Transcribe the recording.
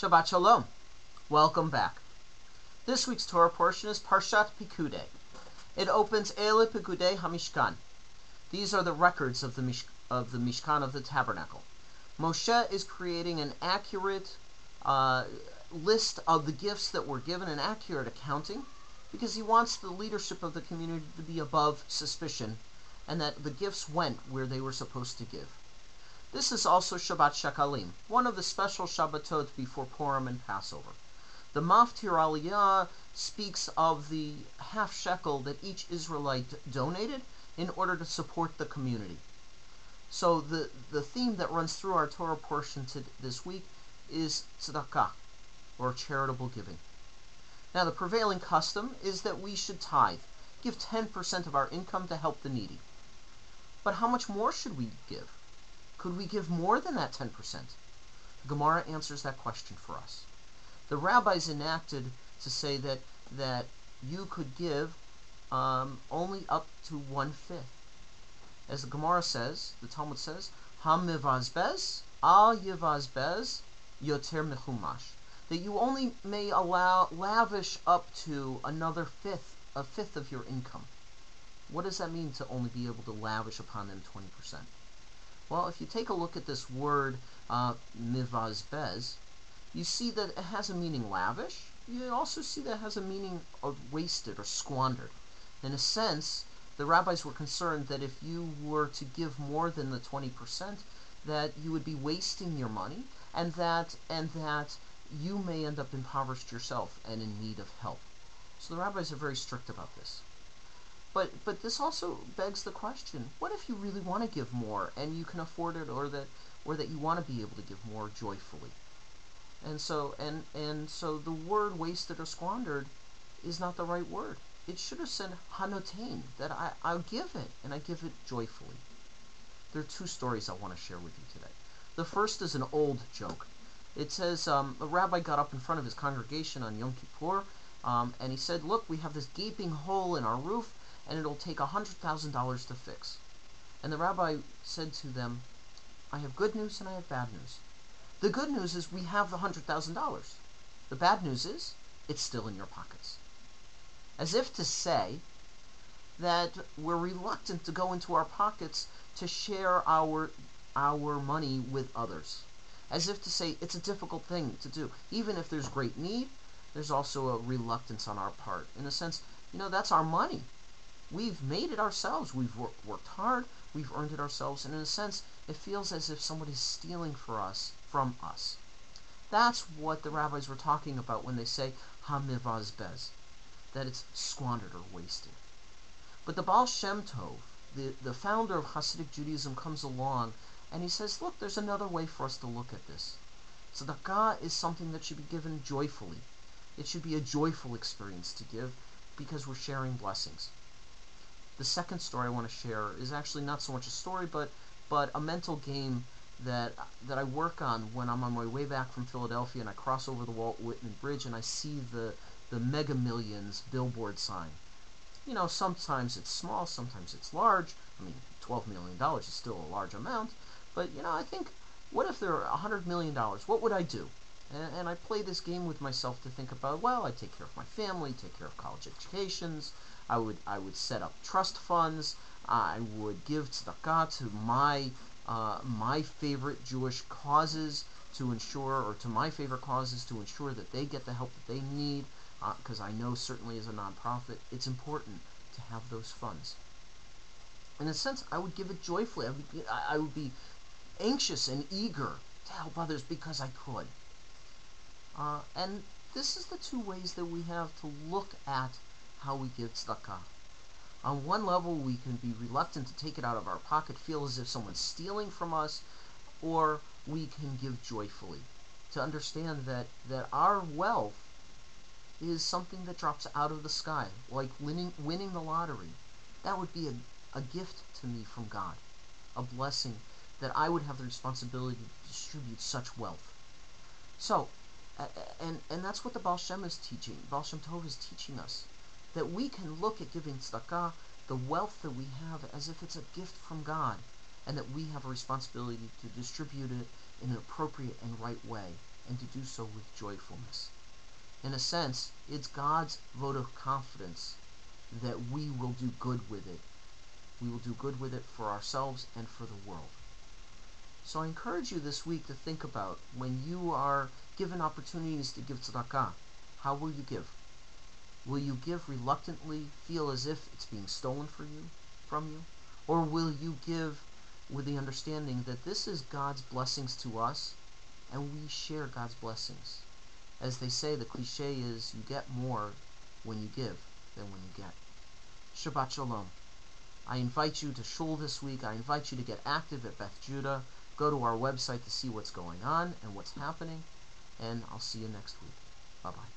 Shabbat Shalom. Welcome back. This week's Torah portion is Parshat Pekudei. It opens Ele Pekudei HaMishkan. These are the records of the Mishkan of the Tabernacle. Moshe is creating an accurate list of the gifts that were given, an accurate accounting, because he wants the leadership of the community to be above suspicion, and that the gifts went where they were supposed to give. This is also Shabbat Shekalim, one of the special Shabbatot before Purim and Passover. The Maftir Aliyah speaks of the half shekel that each Israelite donated in order to support the community. So the theme that runs through our Torah portion this week is tzedakah, or charitable giving. Now the prevailing custom is that we should tithe, give 10% of our income to help the needy. But how much more should we give? Could we give more than that 10%? The Gemara answers that question for us. The rabbis enacted to say that you could give only up to 1/5. As the Gemara says, the Talmud says, "Ha-mivazbez al yivazbez yoter mechumash," that you only may lavish up to a fifth of your income. What does that mean, to only be able to lavish upon them 20%? Well, if you take a look at this word, mivazbez, you see that it has a meaning lavish. You also see that it has a meaning of wasted or squandered. In a sense, the rabbis were concerned that if you were to give more than the 20%, that you would be wasting your money, and that you may end up impoverished yourself and in need of help. So the rabbis are very strict about this. But this also begs the question: what if you really want to give more and you can afford it, or that you want to be able to give more joyfully? And so the word wasted or squandered is not the right word. It should have said hanotain, that I'll give it, and I give it joyfully. There are two stories I want to share with you today. The first is an old joke. It says a rabbi got up in front of his congregation on Yom Kippur, and he said, "Look, we have this gaping hole in our roof, and it'll take $100,000 to fix." And the rabbi said to them, "I have good news and I have bad news. The good news is we have the $100,000. The bad news is it's still in your pockets." As if to say that we're reluctant to go into our pockets to share our money with others. As if to say it's a difficult thing to do. Even if there's great need, there's also a reluctance on our part. In a sense, that's our money. We've made it ourselves. We've worked hard. We've earned it ourselves. And in a sense, it feels as if somebody's stealing from us. That's what the rabbis were talking about when they say ha-mivazbez, that it's squandered or wasted. But the Baal Shem Tov, the founder of Hasidic Judaism, comes along and he says, look, there's another way for us to look at this. Tzedakah is something that should be given joyfully. It should be a joyful experience to give, because we're sharing blessings. The second story I want to share is actually not so much a story, but a mental game that I work on when I'm on my way back from Philadelphia and I cross over the Walt Whitman Bridge and I see the Mega Millions billboard sign. Sometimes it's small, sometimes it's large. I mean, $12 million is still a large amount, but I think, what if there were $100 million? What would I do? And I play this game with myself to think about, well, I take care of my family, take care of college educations. I would set up trust funds. I would give tzedakah to my favorite Jewish causes to ensure that they get the help that they need. Because I know certainly as a nonprofit, it's important to have those funds. In a sense, I would give it joyfully. I would be anxious and eager to help others because I could. And this is the two ways that we have to look at how we give tzedakah. On one level, we can be reluctant to take it out of our pocket, feel as if someone's stealing from us, or we can give joyfully, to understand that our wealth is something that drops out of the sky, like winning the lottery. That would be a gift to me from God, a blessing, that I would have the responsibility to distribute such wealth. So, and that's what the Baal Shem is teaching. Baal Shem Tov is teaching us that we can look at giving tzedakah, the wealth that we have, as if it's a gift from God, and that we have a responsibility to distribute it in an appropriate and right way, and to do so with joyfulness. In a sense, it's God's vote of confidence that we will do good with it. We will do good with it for ourselves and for the world. So I encourage you this week to think about when you are given opportunities to give tzedakah, how will you give? Will you give reluctantly, feel as if it's being stolen from you? Or will you give with the understanding that this is God's blessings to us, and we share God's blessings? As they say, the cliche is, you get more when you give than when you get. Shabbat Shalom. I invite you to shul this week. I invite you to get active at Beth Judah. Go to our website to see what's going on and what's happening. And I'll see you next week. Bye-bye.